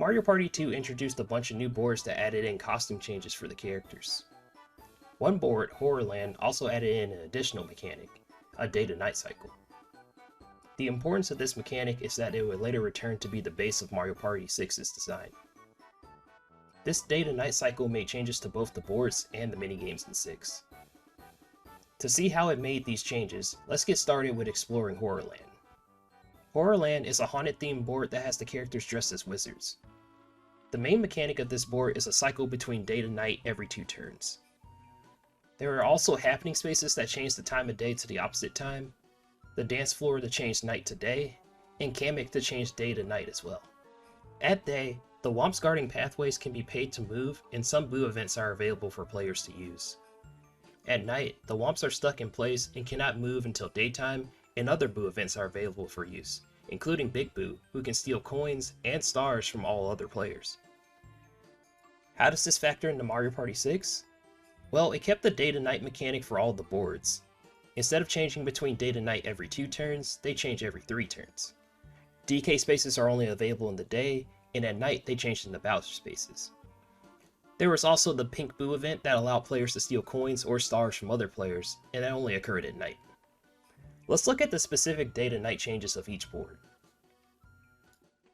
Mario Party 2 introduced a bunch of new boards that added in costume changes for the characters. One board, Horrorland, also added in an additional mechanic, a day to night cycle. The importance of this mechanic is that it would later return to be the base of Mario Party 6's design. This day to night cycle made changes to both the boards and the minigames in 6. To see how it made these changes, let's get started with exploring Horrorland. Horrorland is a haunted themed board that has the characters dressed as wizards. The main mechanic of this board is a cycle between day to night every 2 turns. There are also happening spaces that change the time of day to the opposite time, the dance floor to change night to day, and Kamek to change day to night as well. At day, the Womps guarding pathways can be paid to move, and some boo events are available for players to use. At night, the Womps are stuck in place and cannot move until daytime, and other boo events are available for use, including Big Boo, who can steal coins and stars from all other players. How does this factor into Mario Party 6? Well, it kept the day to night mechanic for all the boards. Instead of changing between day to night every 2 turns, they change every 3 turns. DK spaces are only available in the day, and at night they changed into Bowser spaces. There was also the Pink Boo event that allowed players to steal coins or stars from other players, and that only occurred at night. Let's look at the specific day to night changes of each board.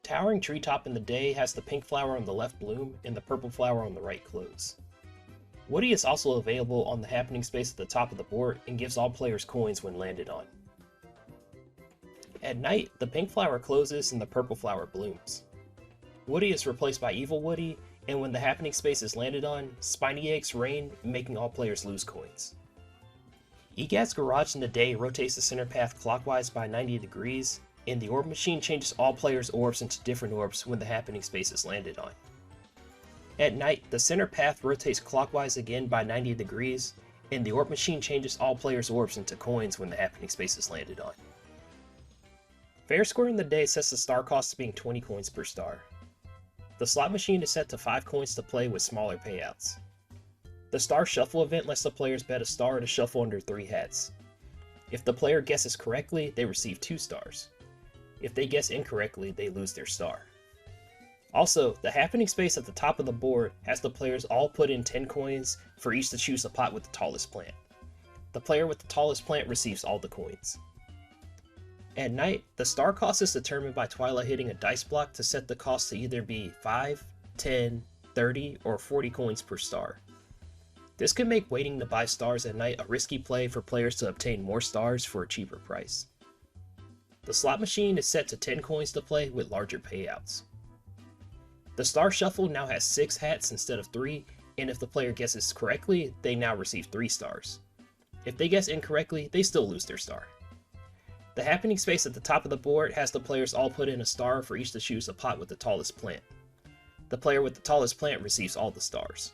Towering Treetop in the day has the pink flower on the left bloom and the purple flower on the right close. Woody is also available on the happening space at the top of the board and gives all players coins when landed on. At night, the pink flower closes and the purple flower blooms. Woody is replaced by Evil Woody, and when the happening space is landed on, Spiny Eggs rain, making all players lose coins. Egad's Garage in the day rotates the center path clockwise by 90 degrees, and the orb machine changes all players' orbs into different orbs when the happening space is landed on. At night, the center path rotates clockwise again by 90 degrees, and the orb machine changes all players' orbs into coins when the happening space is landed on. Faire Square in the day sets the star cost to being 20 coins per star. The slot machine is set to 5 coins to play with smaller payouts. The Star Shuffle event lets the players bet a star to shuffle under 3 hats. If the player guesses correctly, they receive 2 stars. If they guess incorrectly, they lose their star. Also, the happening space at the top of the board has the players all put in 10 coins for each to choose the pot with the tallest plant. The player with the tallest plant receives all the coins. At night, the star cost is determined by Twyla hitting a dice block to set the cost to either be 5, 10, 30, or 40 coins per star. This could make waiting to buy stars at night a risky play for players to obtain more stars for a cheaper price. The slot machine is set to 10 coins to play with larger payouts. The Star Shuffle now has 6 hats instead of 3, and if the player guesses correctly, they now receive 3 stars. If they guess incorrectly, they still lose their star. The happening space at the top of the board has the players all put in a star for each to choose a pot with the tallest plant. The player with the tallest plant receives all the stars.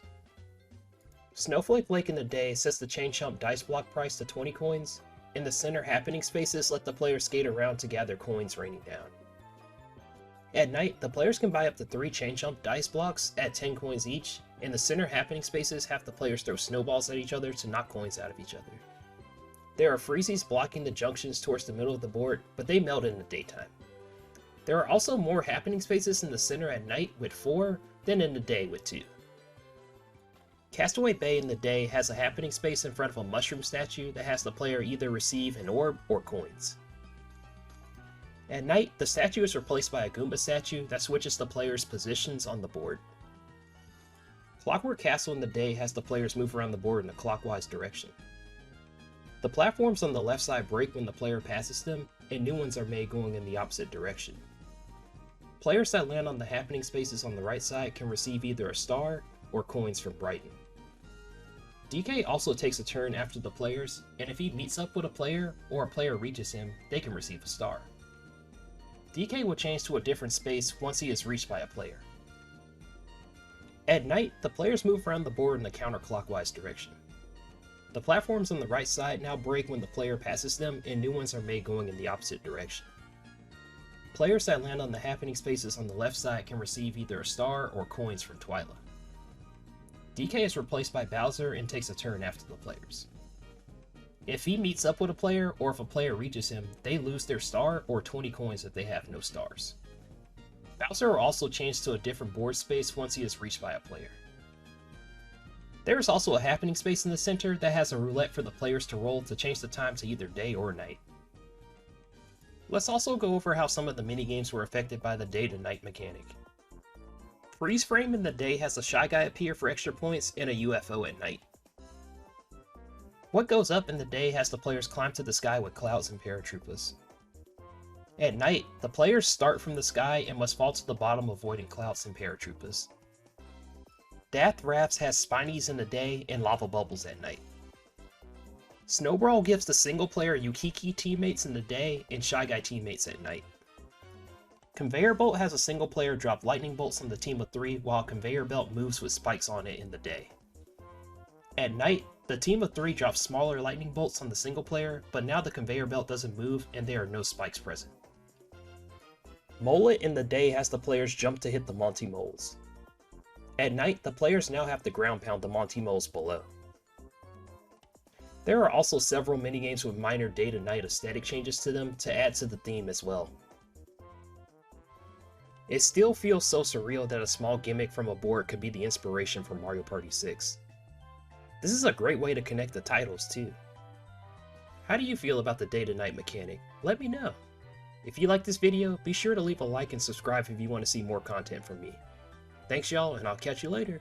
Snowflake Lake in the day sets the chain chomp dice block price to 20 coins, and the center happening spaces let the players skate around to gather coins raining down. At night, the players can buy up to 3 chain chomp dice blocks at 10 coins each, and the center happening spaces have the players throw snowballs at each other to knock coins out of each other. There are Freezies blocking the junctions towards the middle of the board, but they melt in the daytime. There are also more happening spaces in the center at night with 4 than in the day with 2. Castaway Bay in the day has a happening space in front of a mushroom statue that has the player either receive an orb or coins. At night, the statue is replaced by a Goomba statue that switches the players' positions on the board. Clockwork Castle in the day has the players move around the board in a clockwise direction. The platforms on the left side break when the player passes them, and new ones are made going in the opposite direction. Players that land on the happening spaces on the right side can receive either a star or coins from Brighton. DK also takes a turn after the players, and if he meets up with a player or a player reaches him, they can receive a star. DK will change to a different space once he is reached by a player. At night, the players move around the board in a counterclockwise direction. The platforms on the right side now break when the player passes them, and new ones are made going in the opposite direction. Players that land on the happening spaces on the left side can receive either a star or coins from Twyla. DK is replaced by Bowser and takes a turn after the players. If he meets up with a player, or if a player reaches him, they lose their star or 20 coins if they have no stars. Bowser will also change to a different board space once he is reached by a player. There is also a happening space in the center that has a roulette for the players to roll to change the time to either day or night. Let's also go over how some of the minigames were affected by the day to night mechanic. Freeze frame in the day has a Shy Guy appear for extra points and a UFO at night. What goes up in the day has the players climb to the sky with clouds and paratroopers. At night, the players start from the sky and must fall to the bottom avoiding clouds and paratroopers. Death Rafts has spinies in the day and lava bubbles at night. Snowball gives the single player Yukiki teammates in the day and Shy Guy teammates at night. Conveyor Bolt has a single player drop lightning bolts on the team of 3 while Conveyor Belt moves with spikes on it in the day. At night, the team of 3 drops smaller lightning bolts on the single player, but now the Conveyor Belt doesn't move and there are no spikes present. Mullet in the day has the players jump to hit the Monty Moles. At night, the players now have to ground pound the Monty Moles below. There are also several minigames with minor day to night aesthetic changes to them to add to the theme as well. It still feels so surreal that a small gimmick from a board could be the inspiration for Mario Party 6. This is a great way to connect the titles too. How do you feel about the day to night mechanic? Let me know. If you like this video, be sure to leave a like and subscribe if you want to see more content from me. Thanks y'all, and I'll catch you later.